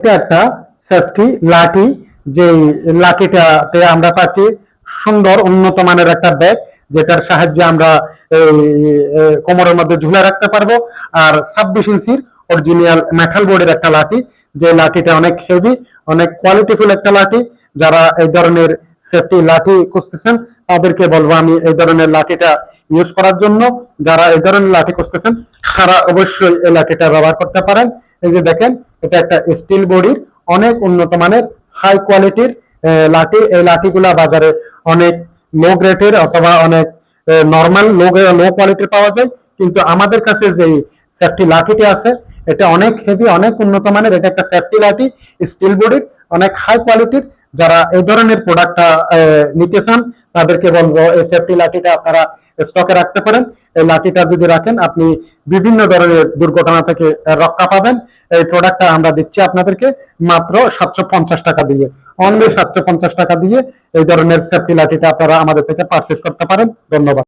এটা একটা সেফটি লাঠি, যে লাঠিটাতে আমরা পাচ্ছি সুন্দর উন্নত মানের একটা ব্যাগ, যেটার সাহায্যে আমরা কোমরের মধ্যে ঝুলে রাখতে পারবো। আর 26 ইঞ্চির অরিজিনাল মেটাল বোর্ডের একটা লাঠি, যে লাঠিটা অনেক হেভি, অনেক কোয়ালিটিফুল একটা লাঠি। যারা এই ধরনের সেফটি লাঠি খুঁজতেছেন তাদেরকে বলবো আমি এই ধরনের লাঠিটা ইউজ করার জন্য। যারা এই ধরনের লাঠি খুঁজতেছেন তারা অবশ্যই এই লাঠিটা ব্যবহার করতে পারেন। এই যে দেখেন, এটা একটা স্টিল বডির অনেক উন্নত মানের হাই কোয়ালিটির লাঠি। এই লাঠিগুলা বাজারে অনেক লো গ্রেডের অথবা অনেক নর্মাল লো কোয়ালিটির পাওয়া যায়, কিন্তু আমাদের কাছে যে সেফটি লাঠিটি আছে এটা অনেক হেভি, অনেক উন্নত মানের। এটা একটা সেফটি লাঠি, স্টিল বডির, অনেক হাই কোয়ালিটির। যারা এই ধরনের প্রোডাক্টটা নিতে চান তাদেরকে বলবো এই সেফটি লাঠিটা আপনারা স্টকে রাখতে পারেন। এই লাঠিটা যদি রাখেন আপনি বিভিন্ন ধরনের দুর্ঘটনা থেকে রক্ষা পাবেন। এই প্রোডাক্টটা আমরা দিচ্ছি আপনাদেরকে মাত্র 750 টাকা দিয়ে, অনলি 750 টাকা দিয়ে এই ধরনের সেফটি লাঠিটা আপনারা আমাদের থেকে পারচেজ করতে পারেন। ধন্যবাদ।